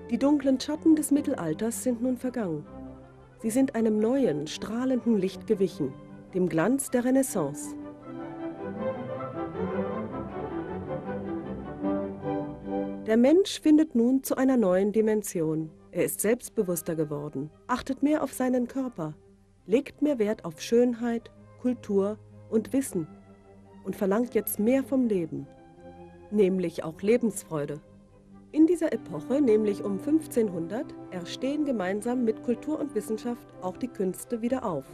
Die dunklen Schatten des Mittelalters sind nun vergangen. Sie sind einem neuen, strahlenden Licht gewichen, dem Glanz der Renaissance. Der Mensch findet nun zu einer neuen Dimension. Er ist selbstbewusster geworden, achtet mehr auf seinen Körper, legt mehr Wert auf Schönheit, Kultur und Wissen und verlangt jetzt mehr vom Leben, nämlich auch Lebensfreude. In dieser Epoche, nämlich um 1500, erstehen gemeinsam mit Kultur und Wissenschaft auch die Künste wieder auf.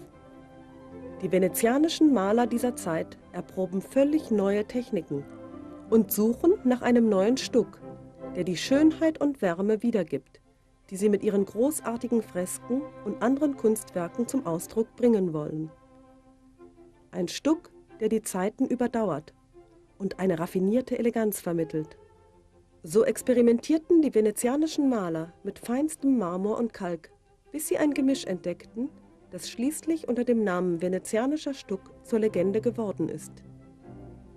Die venezianischen Maler dieser Zeit erproben völlig neue Techniken und suchen nach einem neuen Stuck, der die Schönheit und Wärme wiedergibt, die sie mit ihren großartigen Fresken und anderen Kunstwerken zum Ausdruck bringen wollen. Ein Stuck, der die Zeiten überdauert und eine raffinierte Eleganz vermittelt. So experimentierten die venezianischen Maler mit feinstem Marmor und Kalk, bis sie ein Gemisch entdeckten, das schließlich unter dem Namen venezianischer Stuck zur Legende geworden ist.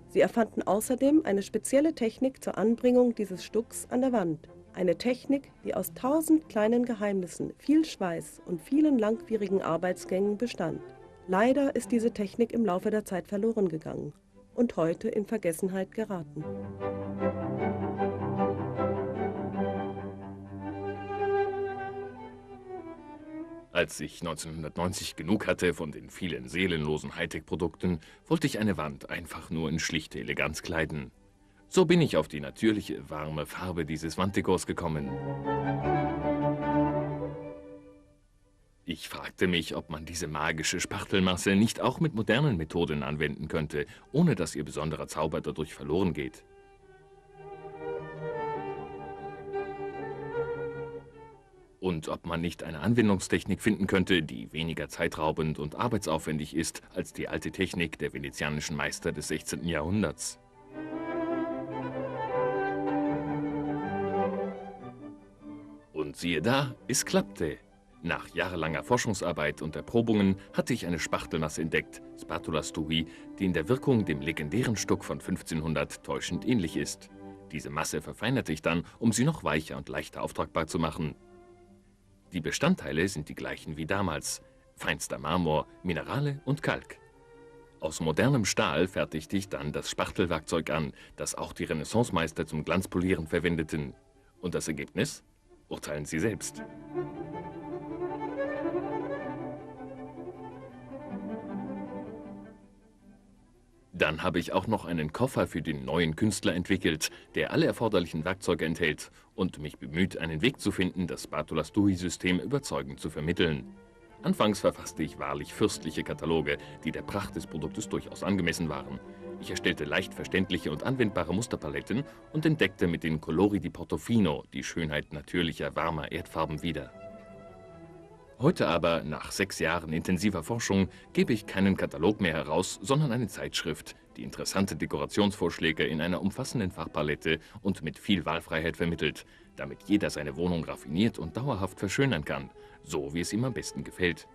Sie erfanden außerdem eine spezielle Technik zur Anbringung dieses Stucks an der Wand. Eine Technik, die aus 1000 kleinen Geheimnissen, viel Schweiß und vielen langwierigen Arbeitsgängen bestand. Leider ist diese Technik im Laufe der Zeit verloren gegangen und heute in Vergessenheit geraten. Als ich 1990 genug hatte von den vielen seelenlosen Hightech-Produkten, wollte ich eine Wand einfach nur in schlichte Eleganz kleiden. So bin ich auf die natürliche, warme Farbe dieses Wanddekors gekommen. Ich fragte mich, ob man diese magische Spachtelmasse nicht auch mit modernen Methoden anwenden könnte, ohne dass ihr besonderer Zauber dadurch verloren geht. Und ob man nicht eine Anwendungstechnik finden könnte, die weniger zeitraubend und arbeitsaufwendig ist als die alte Technik der venezianischen Meister des 16. Jahrhunderts. Und siehe da, es klappte. Nach jahrelanger Forschungsarbeit und Erprobungen hatte ich eine Spachtelmasse entdeckt, Spatula Stui, die in der Wirkung dem legendären Stuck von 1500 täuschend ähnlich ist. Diese Masse verfeinerte ich dann, um sie noch weicher und leichter auftragbar zu machen. Die Bestandteile sind die gleichen wie damals: feinster Marmor, Minerale und Kalk. Aus modernem Stahl fertigte ich dann das Spachtelwerkzeug an, das auch die Renaissancemeister zum Glanzpolieren verwendeten. Und das Ergebnis? Urteilen Sie selbst. Dann habe ich auch noch einen Koffer für den neuen Künstler entwickelt, der alle erforderlichen Werkzeuge enthält und mich bemüht, einen Weg zu finden, das Spatula Stui-System überzeugend zu vermitteln. Anfangs verfasste ich wahrlich fürstliche Kataloge, die der Pracht des Produktes durchaus angemessen waren. Ich erstellte leicht verständliche und anwendbare Musterpaletten und entdeckte mit den Colori di Portofino die Schönheit natürlicher, warmer Erdfarben wieder. Heute aber, nach 6 Jahren intensiver Forschung, gebe ich keinen Katalog mehr heraus, sondern eine Zeitschrift, die interessante Dekorationsvorschläge in einer umfassenden Farbpalette und mit viel Wahlfreiheit vermittelt, damit jeder seine Wohnung raffiniert und dauerhaft verschönern kann, so wie es ihm am besten gefällt.